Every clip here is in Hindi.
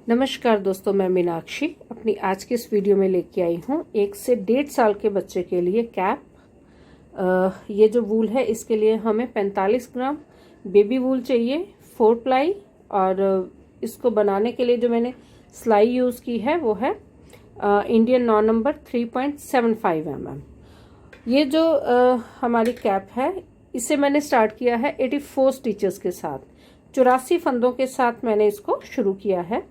नमस्कार दोस्तों, मैं मीनाक्षी अपनी आज की इस वीडियो में लेके आई हूँ 1 से 1.5 साल के बच्चे के लिए कैप। ये जो वूल है इसके लिए हमें 45 ग्राम बेबी वूल चाहिए, 4 प्लाई। और इसको बनाने के लिए जो मैंने सिलाई यूज़ की है वो है इंडियन 9 नंबर 3.75 mm। ये जो हमारी कैप है इसे मैंने स्टार्ट किया है 84 स्टिचेस के साथ, 84 फंदों के साथ मैंने इसको शुरू किया है।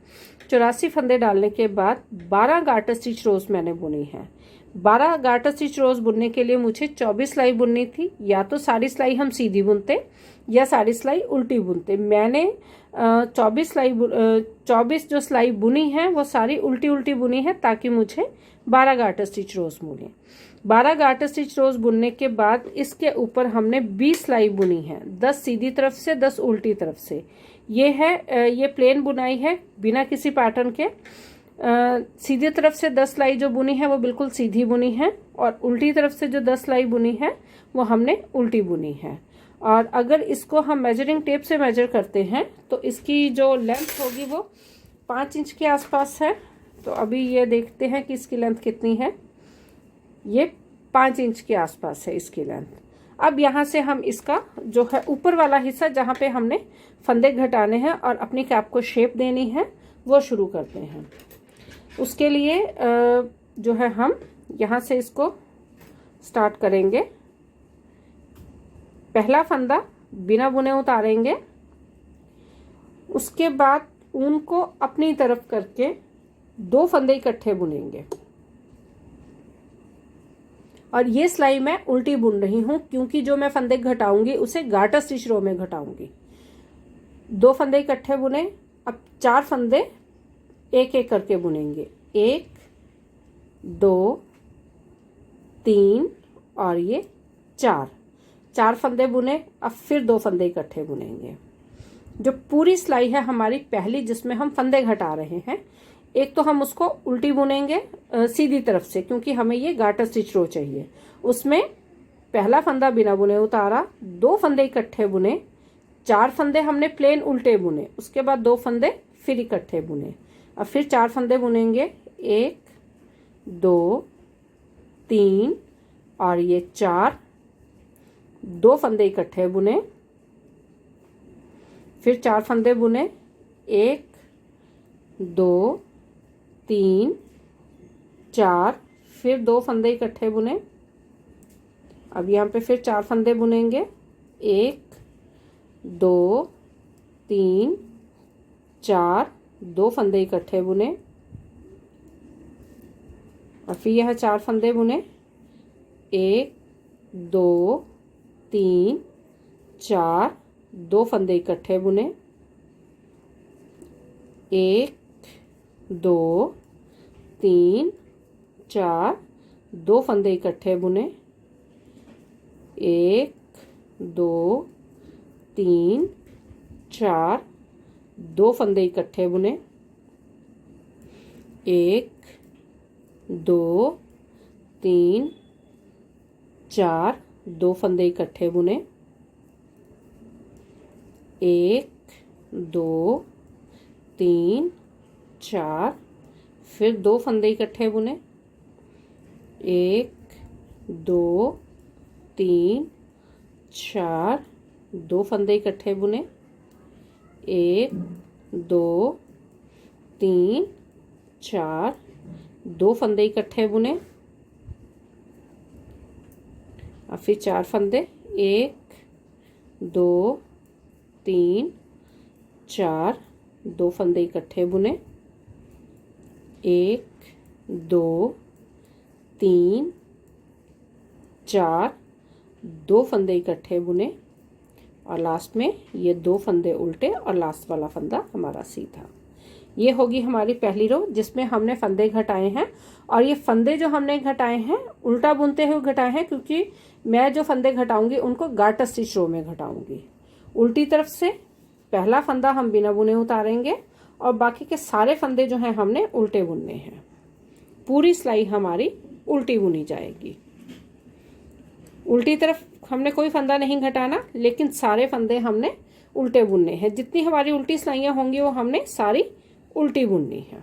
84 फंदे डालने के बाद 12 गार्टर स्टिच रोज मैंने बुनी है। 12 गार्टर स्टिच रोज बुनने के लिए मुझे 24 सिलाई बुननी थी। या तो सारी सिलाई हम सीधी बुनते या सारी सिलाई उल्टी बुनते। मैंने 24 जो सिलाई बुनी है वो सारी उल्टी उल्टी बुनी है ताकि मुझे 12 गार्टर स्टिच रोज बुने। 12 गार्टर स्टिच रोज बुनने के बाद इसके ऊपर हमने 20 सिलाई बुनी है, 10 सीधी तरफ से 10 उल्टी तरफ से। ये है ये प्लेन बुनाई है बिना किसी पैटर्न के। सीधी तरफ से 10 सिलाई जो बुनी है वो बिल्कुल सीधी बुनी है और उल्टी तरफ से जो 10 सिलाई बुनी है वो हमने उल्टी बुनी है। और अगर इसको हम मेजरिंग टेप से मेजर करते हैं तो इसकी जो लेंथ होगी वो 5 इंच के आसपास है। तो अभी ये देखते हैं कि इसकी लेंथ कितनी है। ये 5 इंच के आसपास है इसकी लेंथ। अब यहाँ से हम इसका जो है ऊपर वाला हिस्सा जहाँ पे हमने फंदे घटाने हैं और अपनी कैप को शेप देनी है वो शुरू करते हैं। उसके लिए जो है हम यहाँ से इसको स्टार्ट करेंगे। पहला फंदा बिना बुने उतारेंगे, उसके बाद ऊन को अपनी तरफ करके 2 फंदे इकट्ठे बुनेंगे। और ये सिलाई मैं उल्टी बुन रही हूँ क्योंकि जो मैं फंदे घटाऊंगी उसे गार्टर स्टिच रो में घटाऊंगी। 2 फंदे इकट्ठे बुने। अब 4 फंदे एक एक करके बुनेंगे। 1 2 3 और ये 4 फंदे बुने। अब फिर 2 फंदे इकट्ठे बुनेंगे। जो पूरी सिलाई है हमारी पहली जिसमें हम फंदे घटा रहे हैं, एक तो हम उसको उल्टी बुनेंगे सीधी तरफ से क्योंकि हमें ये गार्टर स्टिच रो चाहिए। उसमें पहला फंदा बिना बुने उतारा, 2 फंदे इकट्ठे बुने, 4 फंदे हमने प्लेन उल्टे बुने, उसके बाद 2 फंदे फिर इकट्ठे बुने। अब फिर 4 फंदे बुनेंगे। 1 2 3 और ये 4, 2 फंदे इकट्ठे बुने, फिर 4 फंदे बुने। 1 2 3 4, फिर 2 फंदे इकट्ठे बुने। अब यहाँ पे फिर 4 फंदे बुनेंगे। 1 2 3 4, 2 फंदे इकट्ठे बुने और फिर यह 4 फंदे बुने। 1 2 3 4, 2 फंदे इकट्ठे बुने। 1 2 3 4, 2 फंदे इकट्ठे बुने। 1 2 3 4, 2 फंदे इकट्ठे बुने। 1 2 3 4, 2 फंदे इकट्ठे बुने। 1 2 3 4, फिर 2 फंदे इकट्ठे बुने। 1 2 3 4, 2 फंदे इकट्ठे बुने। 1 2 3 4, 2 फंदे इकट्ठे बुने और फिर 4 फंदे। 1 2 3 4, 2 फंदे इकट्ठे बुने। 1 2 3 4, 2 फंदे इकट्ठे बुने और लास्ट में ये 2 फंदे उल्टे और लास्ट वाला फंदा हमारा सीधा। ये होगी हमारी पहली रो जिसमें हमने फंदे घटाए हैं। और ये फंदे जो हमने घटाए हैं उल्टा बुनते हुए घटाए हैं क्योंकि मैं जो फंदे घटाऊंगी उनको गार्टर स्टिच रो में घटाऊंगी। उल्टी तरफ से पहला फंदा हम बिना बुने उतारेंगे और बाकी के सारे फंदे जो हैं हमने उल्टे बुनने हैं। पूरी सिलाई हमारी उल्टी बुनी जाएगी। उल्टी तरफ हमने कोई फंदा नहीं घटाना, लेकिन सारे फंदे हमने उल्टे बुनने हैं। जितनी हमारी उल्टी सिलाइयाँ होंगी वो हमने सारी उल्टी बुननी है।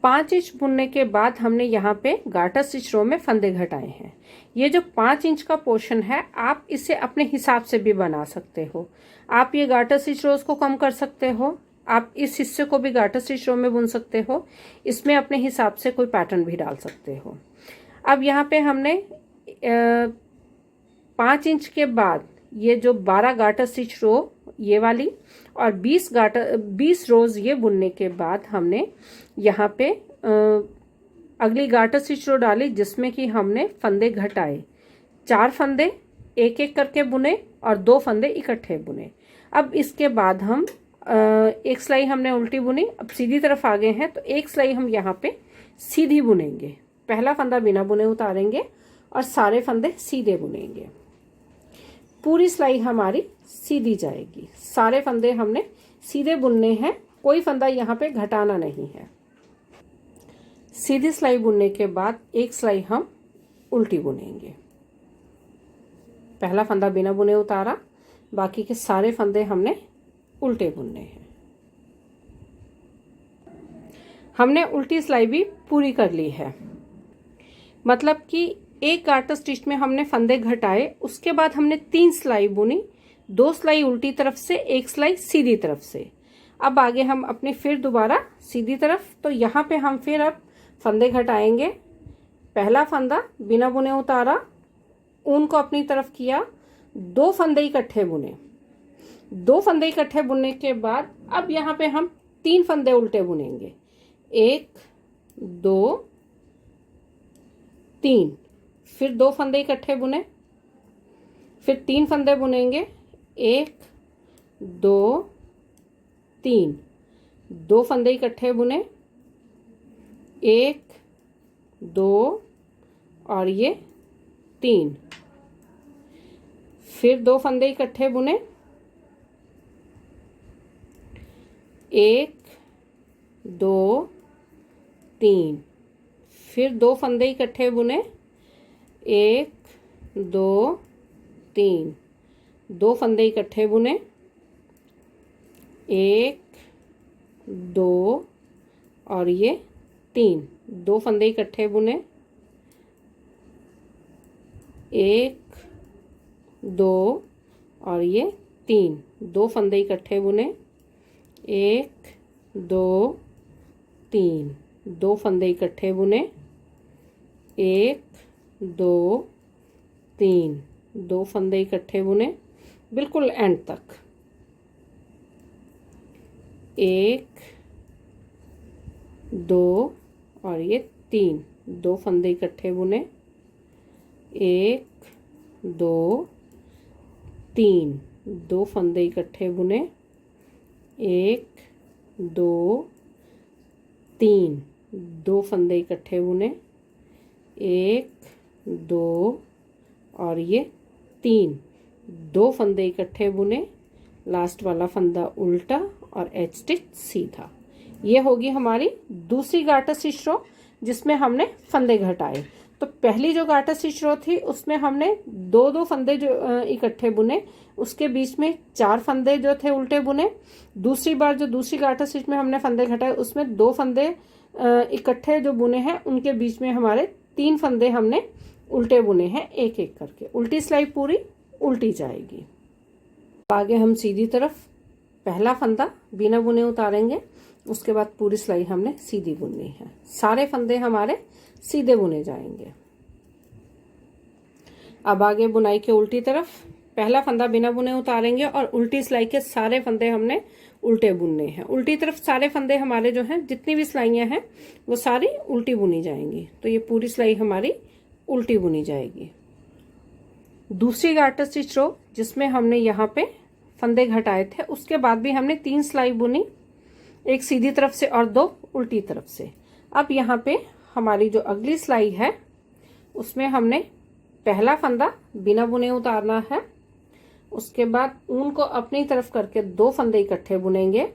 5 इंच बुनने के बाद हमने यहाँ पे गार्टर स्टिच रो में फंदे घटाए हैं। ये जो 5 इंच का पोर्शन है आप इसे अपने हिसाब से भी बना सकते हो। आप ये गार्टर स्टिच रोज को कम कर सकते हो, आप इस हिस्से को भी गार्टर स्टिच रो में बुन सकते हो, इसमें अपने हिसाब से कोई पैटर्न भी डाल सकते हो। अब यहाँ पे हमने 5 इंच के बाद ये जो 12 गार्टर स्टिच रो ये वाली और 20 रोज ये बुनने के बाद हमने यहाँ पे अगली गार्टर स्टिच रो डाली जिसमें कि हमने फंदे घटाए। 4 फंदे एक एक करके बुने और 2 फंदे इकट्ठे बुने। अब इसके बाद हम एक सिलाई हमने उल्टी बुनी, अब सीधी तरफ आ गए हैं तो एक सिलाई हम यहाँ पे सीधी बुनेंगे। पहला फंदा बिना बुने उतारेंगे और सारे फंदे सीधे बुनेंगे। पूरी सिलाई हमारी सीधी जाएगी। सारे फंदे हमने सीधे बुनने हैं, कोई फंदा यहाँ पे घटाना नहीं है। सीधी सिलाई बुनने के बाद एक सिलाई हम उल्टी बुनेंगे। पहला फंदा बिना बुने उतारा, बाकी के सारे फंदे हमने उल्टे बुनने हैं। हमने उल्टी सिलाई भी पूरी कर ली है, मतलब कि एक गार्टर स्टिच में हमने फंदे घटाए, उसके बाद हमने 3 सिलाई बुनी, 2 सिलाई उल्टी तरफ से, 1 सिलाई सीधी तरफ से। अब आगे हम अपने फिर दोबारा सीधी तरफ, तो यहाँ पे हम फिर अब फंदे घटाएंगे। पहला फंदा बिना बुने उतारा, ऊन को अपनी तरफ किया, 2 फंदे इकट्ठे बुने। 2 फंदे इकट्ठे बुनने के बाद अब यहाँ पे हम 3 फंदे उल्टे बुनेंगे। 1 2 3, फिर 2 फंदे इकट्ठे बुने, फिर 3 फंदे बुनेंगे। 1 2 3, 2 फंदे इकट्ठे बुने, 1 2 और ये 3, फिर 2 फंदे इकट्ठे बुने, 1 2 3, फिर 2 फंदे इकट्ठे बुने, 1 2 3, 2 फंदे इकट्ठे बुने, 1 2 और ये 3, 2 फंदे इकट्ठे बुने, 1 2 और ये 3, 2 फंदे इकट्ठे बुने, 1 2 3, 2 फंदे इकट्ठे बुने, 1 2 3, 2 फंदे इकट्ठे बुने, बिल्कुल एंड तक। 1 2 और ये 3, 2 फंदे इकट्ठे बुने, 1 2 3, 2 फंदे इकट्ठे बुने, 1 2 3, 2 फंदे इकट्ठे बुने, 1 2 और ये 3, 2 फंदे इकट्ठे बुने, लास्ट वाला फंदा उल्टा और एच स्टिच सीधा। ये होगी हमारी दूसरी गार्टर स्टिच रो जिसमें हमने फंदे घटाए। तो पहली जो गार्टर स्टिच रो थी उसमें हमने 2 फंदे जो इकट्ठे बुने, उसके बीच में 4 फंदे जो थे उल्टे बुने। दूसरी बार जो दूसरी गार्टर स्टिच में हमने फंदे घटाए उसमें 2 फंदे इकट्ठे जो बुने हैं उनके बीच में हमारे 3 फंदे हमने उल्टे बुने हैं, एक एक करके। उल्टी सिलाई पूरी उल्टी जाएगी। आगे हम सीधी तरफ पहला फंदा बिना बुने उतारेंगे, उसके बाद पूरी सिलाई हमने सीधी बुननी है। सारे फंदे हमारे सीधे बुने जाएंगे। अब आगे बुनाई के उल्टी तरफ पहला फंदा बिना बुने उतारेंगे और उल्टी सिलाई के सारे फंदे हमने उल्टे बुनने हैं। उल्टी तरफ सारे फंदे हमारे जो हैं, जितनी भी सिलाइयां हैं वो सारी उल्टी बुनी जाएंगी। तो ये पूरी सिलाई हमारी उल्टी बुनी जाएगी। दूसरी गार्टर स्टिच रो जिसमें हमने यहाँ पे फंदे घटाए थे, उसके बाद भी हमने 3 सिलाई बुनी, एक सीधी तरफ से और 2 उल्टी तरफ से। अब यहाँ पे हमारी जो अगली सिलाई है उसमें हमने पहला फंदा बिना बुने उतारना है, उसके बाद ऊन को अपनी तरफ करके 2 फंदे इकट्ठे बुनेंगे,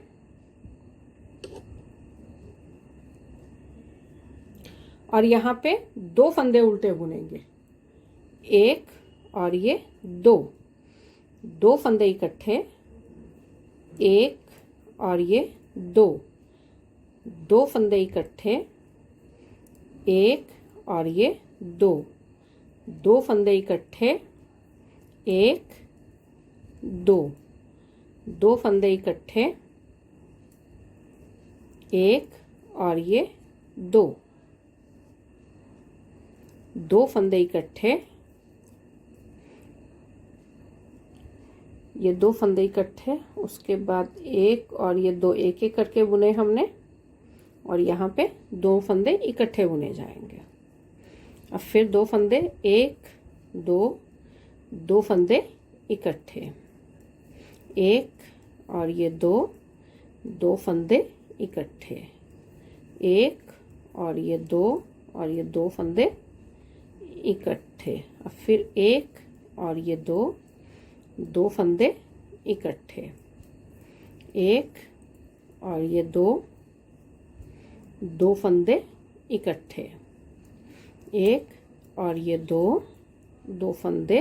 और यहाँ पे 2 फंदे उल्टे बुनेंगे, 1 और ये 2 फंदे इकट्ठे, 1 और ये दो, दो फंदे इकट्ठे, एक और ये दो, दो फंदे इकट्ठे, एक, दो, दो फंदे इकट्ठे, एक और ये दो, दो फंदे इकट्ठे, ये दो फंदे इकट्ठे, उसके बाद एक और ये दो, एक एक करके बुने हमने, और यहाँ पे दो फंदे इकट्ठे बुने जाएंगे। अब फिर दो फंदे, एक, दो, दो फंदे इकट्ठे, एक और ये दो, दो फंदे इकट्ठे, एक और ये दो, और ये दो फंदे इकट्ठे। अब फिर एक और ये दो, दो फंदे इकट्ठे, एक और ये दो, दो फंदे इकट्ठे, एक और ये दो, दो फंदे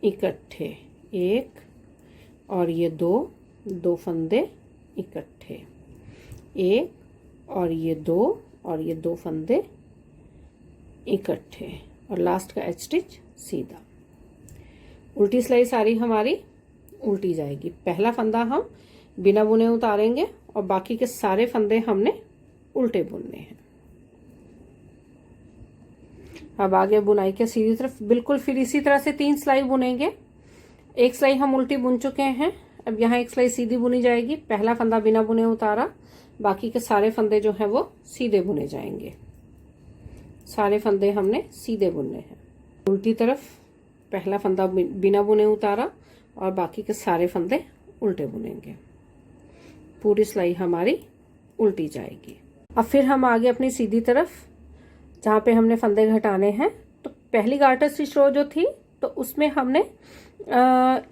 इकट्ठे, एक और ये दो, दो फंदे इकट्ठे, एक और ये दो, और ये दो फंदे इकट्ठे, और लास्ट का एच स्टिच सीधा। उल्टी सिलाई सारी हमारी उल्टी जाएगी। पहला फंदा हम बिना बुने उतारेंगे और बाकी के सारे फंदे हमने उल्टे बुनने हैं। अब आगे बुनाई के सीधी तरफ बिल्कुल फिर इसी तरह से 3 सिलाई बुनेंगे। एक सिलाई हम उल्टी बुन चुके हैं, अब यहाँ एक सिलाई सीधी बुनी जाएगी। पहला फंदा बिना बुने उतारा, बाकी के सारे फंदे जो हैं वो सीधे बुने जाएंगे। सारे फंदे हमने सीधे बुनने हैं। उल्टी तरफ पहला फंदा बिना बुने उतारा और बाकी के सारे फंदे उल्टे बुनेंगे। पूरी सिलाई हमारी उल्टी जाएगी। अब फिर हम आगे अपनी सीधी तरफ जहाँ पे हमने फंदे घटाने हैं, तो पहली गार्टर स्टिच रो जो थी तो उसमें हमने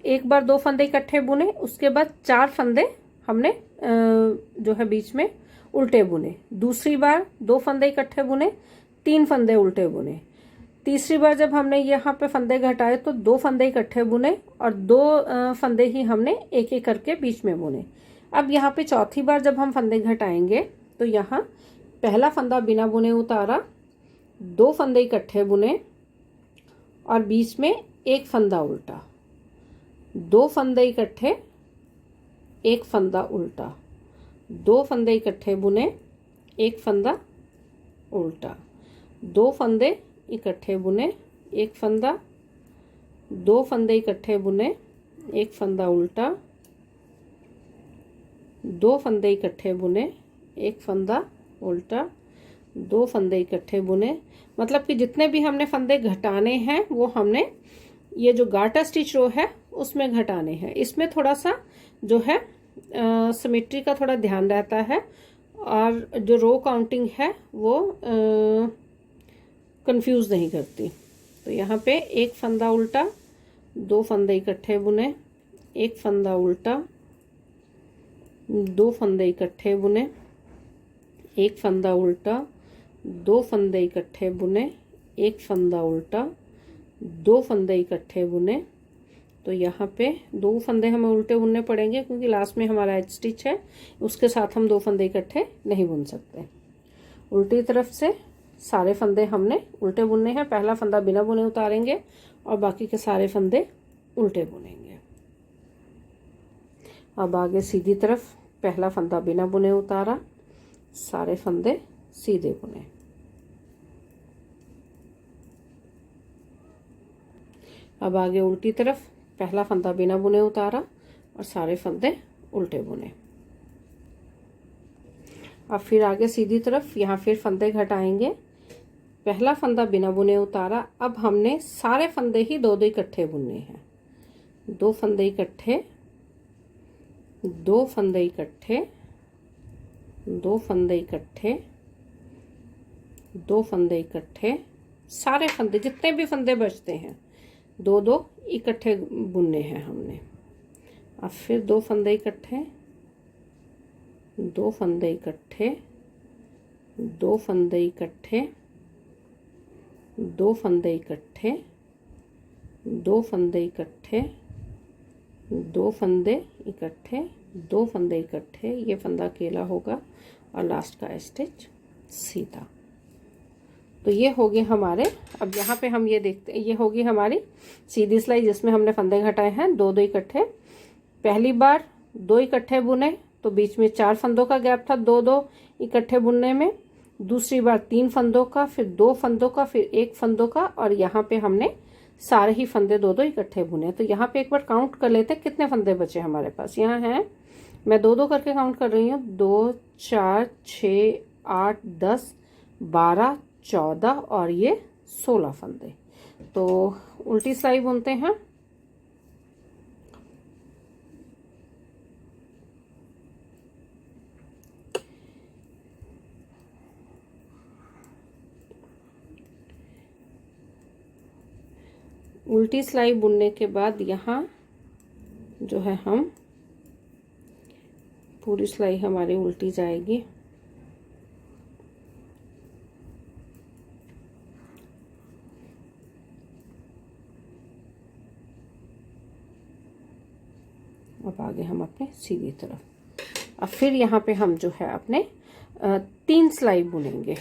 एक बार दो फंदे इकट्ठे बुने, उसके बाद 4 फंदे हमने जो है बीच में उल्टे बुने। दूसरी बार 2 फंदे इकट्ठे बुने, 3 फंदे उल्टे बुने। तीसरी बार जब हमने यहाँ पे फंदे घटाए तो 2 फंदे इकट्ठे बुने और 2 फंदे ही हमने एक एक करके बीच में बुने। अब यहाँ पे चौथी बार जब हम फंदे घटाएंगे तो यहाँ पहला फंदा बिना बुने उतारा, 2 फंदे इकट्ठे बुने और बीच में एक फंदा उल्टा, 2 फंदे इकट्ठे, एक फंदा उल्टा, 2 फंदे इकट्ठे बुने, एक फंदा उल्टा, 2 फंदे इकट्ठे बुने, एक फंदा, 2 फंदे इकट्ठे बुने, एक फंदा उल्टा, 2 फंदे इकट्ठे बुने, एक फंदा उल्टा, 2 फंदे इकट्ठे बुने। मतलब कि जितने भी हमने फंदे घटाने हैं वो हमने ये जो गार्टर स्टिच रो है उसमें घटाने हैं। इसमें थोड़ा सा जो है सिमेट्री का थोड़ा ध्यान रहता है और जो रो काउंटिंग है वो कंफ्यूज नहीं करती। तो यहाँ पे एक फंदा उल्टा, 2 फंदे इकट्ठे बुने, एक फंदा उल्टा, 2 फंदे इकट्ठे बुने, एक फंदा उल्टा, 2 फंदे इकट्ठे बुने, एक फंदा उल्टा, 2 फंदे इकट्ठे बुने। तो यहाँ पे 2 फंदे हमें उल्टे बुनने पड़ेंगे क्योंकि लास्ट में हमारा एच स्टिच है, उसके साथ हम 2 फंदे इकट्ठे नहीं बुन सकते। उल्टी तरफ से सारे फंदे हमने उल्टे बुनने हैं। पहला फंदा बिना बुने उतारेंगे और बाकी के सारे फंदे उल्टे बुनेंगे। अब आगे सीधी तरफ पहला फंदा बिना बुने उतारा, सारे फंदे सीधे बुने। अब आगे उल्टी तरफ पहला फंदा बिना बुने उतारा और सारे फंदे उल्टे बुने। अब फिर आगे सीधी तरफ यहाँ फिर फंदे घटाएंगे। पहला फंदा बिना बुने उतारा, अब हमने सारे फंदे ही 2-2 इकट्ठे बुनने हैं। 2 फंदे इकट्ठे, 2 फंदे इकट्ठे, 2 फंदे इकट्ठे, 2 फंदे इकट्ठे, सारे फंदे जितने भी फंदे बचते हैं 2-2 इकट्ठे बुनने हैं हमने। अब फिर 2 फंदे इकट्ठे, 2 फंदे इकट्ठे, 2 फंदे इकट्ठे, 2 फंदे इकट्ठे, 2 फंदे इकट्ठे, 2 फंदे इकट्ठे, 2 फंदे इकट्ठे, ये फंदा अकेला होगा और लास्ट का स्टिच सीधा। तो ये हो गए हमारे। अब यहाँ पे हम ये देखते हैं, ये होगी हमारी सीधी सिलाई जिसमें हमने फंदे घटाए हैं 2-2 इकट्ठे। पहली बार 2 इकट्ठे बुने तो बीच में 4 फंदों का गैप था 2-2 इकट्ठे बुनने में। दूसरी बार 3 फंदों का, फिर 2 फंदों का, फिर 1 फंदों का, और यहाँ पे हमने सारे ही फंदे 2-2 इकट्ठे बुने। तो यहाँ पे एक बार काउंट कर लेते हैं कितने फंदे बचे हमारे पास। यहाँ हैं, मैं 2-2 करके काउंट कर रही हूँ, 2, 4, 6, 8, 10, 12, 14 और ये 16 फंदे। तो उल्टी सिलाई बुनते हैं। उल्टी सिलाई बुनने के बाद यहाँ जो है हम पूरी सिलाई हमारी उल्टी जाएगी। अब आगे हम अपने सीधी तरफ। अब फिर यहाँ पे हम जो है अपने 3 सिलाई बुनेंगे।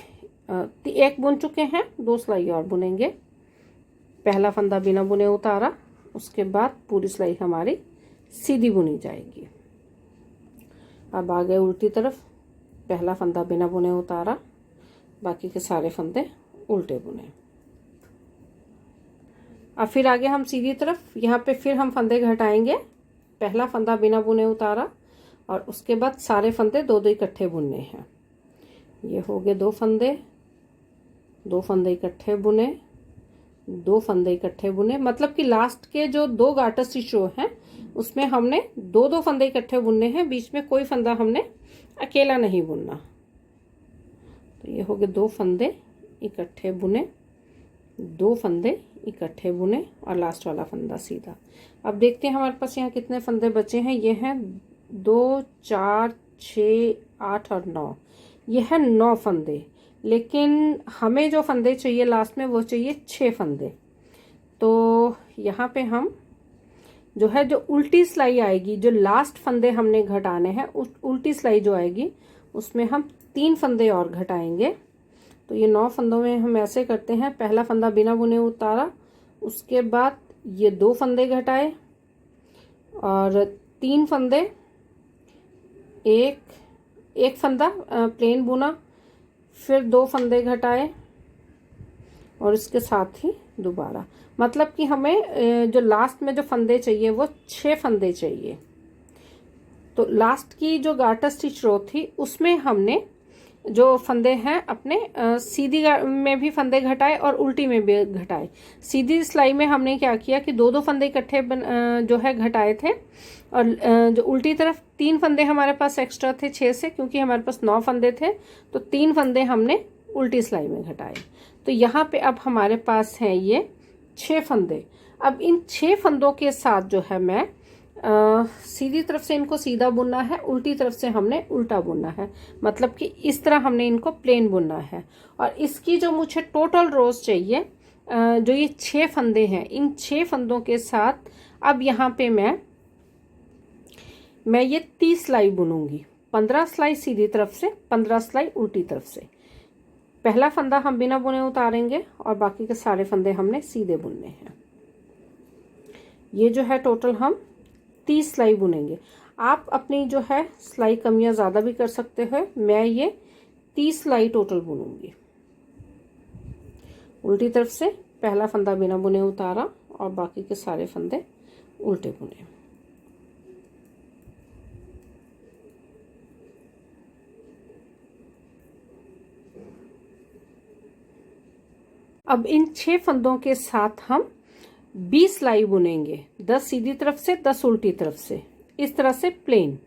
1 बुन चुके हैं, 2 सिलाई और बुनेंगे। पहला फंदा बिना बुने उतारा, उसके बाद पूरी सिलाई हमारी सीधी बुनी जाएगी। अब आगे उल्टी तरफ, पहला फंदा बिना बुने उतारा, बाकी के सारे फंदे उल्टे बुने। अब फिर आगे हम सीधी तरफ, यहाँ पे फिर हम फंदे घटाएंगे। पहला फंदा बिना बुने उतारा और उसके बाद सारे फंदे 2-2 इकट्ठे बुनने हैं। ये हो गए 2 फंदे, 2 फंदे इकट्ठे बुने, 2 फंदे इकट्ठे बुने। मतलब कि लास्ट के जो 2 गाटर स्टिच रो हैं उसमें हमने 2-2 फंदे इकट्ठे बुनने हैं, बीच में कोई फंदा हमने अकेला नहीं बुनना। तो ये हो गए 2 फंदे इकट्ठे बुने, 2 फंदे इकट्ठे बुने और लास्ट वाला फंदा सीधा। अब देखते हैं हमारे पास यहाँ कितने फंदे बचे हैं। ये हैं 2, 4, 6, 8 और 9। ये है 9 फंदे, लेकिन हमें जो फंदे चाहिए लास्ट में वो चाहिए 6 फंदे। तो यहाँ पे हम जो है, जो उल्टी सिलाई आएगी, जो लास्ट फंदे हमने घटाने हैं, उस उल्टी सिलाई जो आएगी उसमें हम 3 फंदे और घटाएंगे। तो ये 9 फंदों में हम ऐसे करते हैं, पहला फंदा बिना बुने उतारा, उसके बाद ये 2 फंदे घटाए और 3 फंदे, एक फंदा प्लेन बुना, फिर 2 फंदे घटाए और इसके साथ ही दोबारा। मतलब कि हमें जो लास्ट में जो फंदे चाहिए वो 6 फंदे चाहिए। तो लास्ट की जो गाटर स्टिच रो थी उसमें हमने जो फंदे हैं अपने सीधी में भी फंदे घटाए और उल्टी में भी घटाए। सीधी सिलाई में हमने क्या किया कि 2-2 फंदे इकट्ठे जो है घटाए थे, और जो उल्टी तरफ 3 फंदे हमारे पास एक्स्ट्रा थे 6 से, क्योंकि हमारे पास 9 फंदे थे तो 3 फंदे हमने उल्टी सिलाई में घटाए। तो यहाँ पे अब हमारे पास हैं ये 6 फंदे। अब इन 6 फंदों के साथ जो है मैं सीधी तरफ से इनको सीधा बुनना है, उल्टी तरफ से हमने उल्टा बुनना है। मतलब कि इस तरह हमने इनको प्लेन बुनना है। और इसकी जो मुझे टोटल रोज चाहिए, जो ये 6 फंदे हैं, इन 6 फंदों के साथ अब यहाँ पे मैं ये 30 सिलाई बुनूंगी। 15 सिलाई सीधी तरफ से, 15 सिलाई उल्टी तरफ से। पहला फंदा हम बिना बुने उतारेंगे और बाकी के सारे फंदे हमने सीधे बुनने हैं। ये जो है टोटल हम 30 सिलाई बुनेंगे। आप अपनी जो है सिलाई कमियां ज़्यादा भी कर सकते हो। मैं ये 30 सिलाई टोटल बुनूंगी। उल्टी तरफ से पहला फंदा बिना बुने उतारा और बाकी के सारे फंदे उल्टे बुने। अब इन 6 फंदों के साथ हम 20 सिलाई बुनेंगे, 10 सीधी तरफ से, 10 उल्टी तरफ से, इस तरह से प्लेन।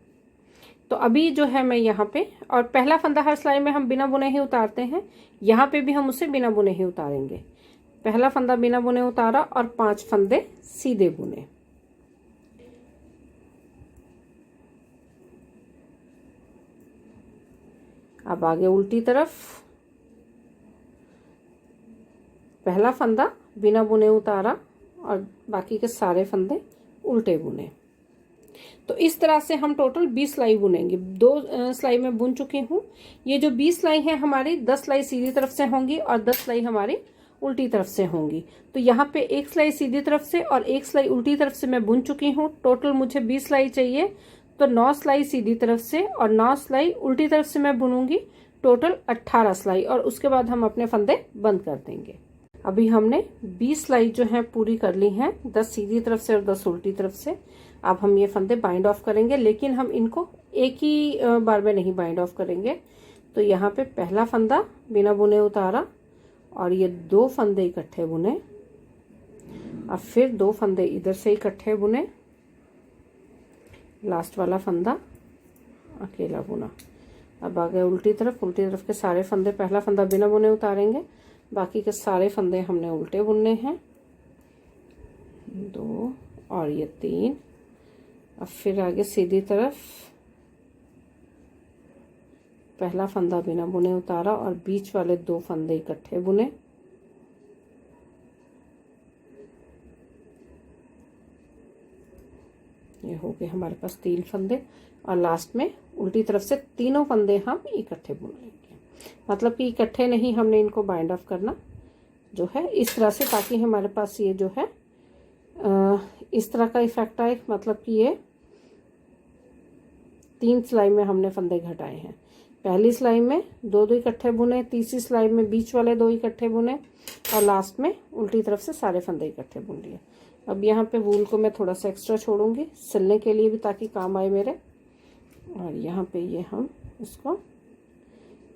तो अभी जो है मैं यहाँ पे, और पहला फंदा हर सिलाई में हम बिना बुने ही उतारते हैं, यहाँ पे भी हम उसे बिना बुने ही उतारेंगे। पहला फंदा बिना बुने उतारा और 5 फंदे सीधे बुने। अब आगे उल्टी तरफ, पहला फंदा बिना बुने उतारा और बाकी के सारे फंदे उल्टे बुने। तो इस तरह से हम टोटल 20 सिलाई बुनेंगे। 2 सिलाई में बुन चुकी हूँ। ये जो 20 सिलाई है हमारी 10 सिलाई सीधी तरफ से होंगी और 10 सिलाई हमारी उल्टी तरफ से होंगी। तो यहाँ पे 1 सिलाई सीधी तरफ से और 1 सिलाई उल्टी तरफ से मैं बुन चुकी हूँ। टोटल मुझे 20 सिलाई चाहिए, तो 9 सिलाई सीधी तरफ से और 9 सिलाई उल्टी तरफ से मैं बुनूंगी। टोटल 18 सिलाई, और उसके बाद हम अपने फंदे बंद कर देंगे। अभी हमने 20 सिलाई जो है पूरी कर ली हैं, 10 सीधी तरफ से और 10 उल्टी तरफ से। अब हम ये फंदे बाइंड ऑफ करेंगे, लेकिन हम इनको एक ही बार में नहीं बाइंड ऑफ करेंगे। तो यहाँ पे पहला फंदा बिना बुने उतारा और ये 2 फंदे इकट्ठे बुने, अब फिर 2 फंदे इधर से इकट्ठे बुने, लास्ट वाला फंदा अकेला बुना। अब आ गए उल्टी तरफ के सारे फंदे, पहला फंदा बिना बुने उतारेंगे, बाकी के सारे फंदे हमने उल्टे बुनने हैं। 2 और ये 3। अब फिर आगे सीधी तरफ पहला फंदा बिना बुने उतारा और बीच वाले 2 फंदे इकट्ठे बुने। ये हो गए हमारे पास 3 फंदे, और लास्ट में उल्टी तरफ से तीनों फंदे हम इकट्ठे बुन लेंगे। मतलब कि इकट्ठे नहीं, हमने इनको बाइंड ऑफ करना जो है इस तरह से, ताकि हमारे पास ये जो है इस तरह का इफेक्ट आए। मतलब कि ये 3 सिलाई में हमने फंदे घटाए हैं। पहली सिलाई में 2 इकट्ठे बुने, तीसरी सिलाई में बीच वाले 2 इकट्ठे बुने, और लास्ट में उल्टी तरफ से सारे फंदे इकट्ठे बुन लिए। अब यहाँ पे वूल को मैं थोड़ा सा एक्स्ट्रा छोड़ूंगी सिलने के लिए भी, ताकि काम आए मेरे। और यहाँ पे ये हम इसको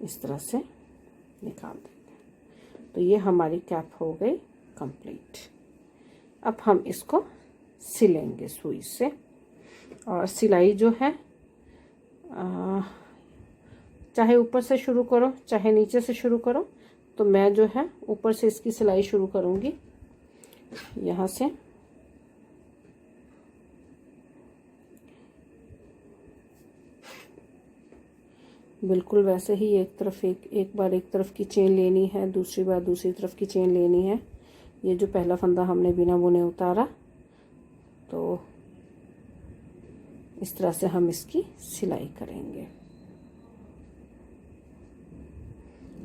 इस तरह से निकाल देंगे। तो ये हमारी कैप हो गई कंप्लीट। अब हम इसको सिलेंगे सुई से, और सिलाई जो है चाहे ऊपर से शुरू करो चाहे नीचे से शुरू करो। तो मैं जो है ऊपर से इसकी सिलाई शुरू करूँगी, यहाँ से। बिल्कुल वैसे ही एक तरफ एक बार एक तरफ की चेन लेनी है, दूसरी बार दूसरी तरफ की चेन लेनी है। ये जो पहला फंदा हमने बिना बुने उतारा, तो इस तरह से हम इसकी सिलाई करेंगे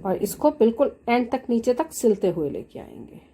और इसको बिल्कुल एंड तक नीचे तक सिलते हुए लेके आएंगे।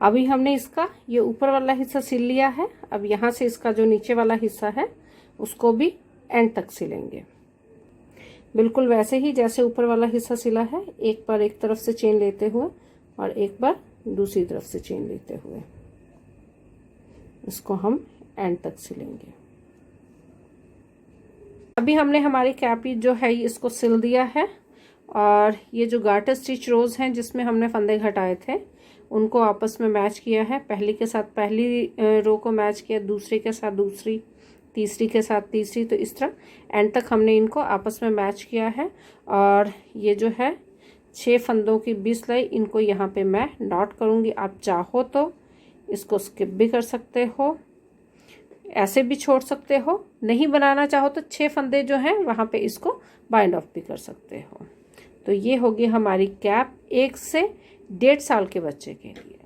अभी हमने इसका ये ऊपर वाला हिस्सा सिल लिया है। अब यहाँ से इसका जो नीचे वाला हिस्सा है उसको भी एंड तक सिलेंगे, बिल्कुल वैसे ही जैसे ऊपर वाला हिस्सा सिला है। एक बार एक तरफ से चेन लेते हुए और एक बार दूसरी तरफ से चेन लेते हुए इसको हम एंड तक सिलेंगे। अभी हमने हमारी कैप जो है इसको सिल दिया है, और ये जो गार्टर स्टिच रोज हैं जिसमें हमने फंदे घटाए थे उनको आपस में मैच किया है। पहली के साथ पहली रो को मैच किया, दूसरी के साथ दूसरी, तीसरी के साथ तीसरी। तो इस तरह एंड तक हमने इनको आपस में मैच किया है। और ये जो है 6 फंदों की 20 सिलाई, इनको यहाँ पे मैं नॉट करूँगी। आप चाहो तो इसको स्किप भी कर सकते हो, ऐसे भी छोड़ सकते हो, नहीं बनाना चाहो तो 6 फंदे जो हैं वहाँ पे इसको बाइंड ऑफ भी कर सकते हो। तो ये होगी हमारी कैप 1 से 1.5 साल के बच्चे के लिए।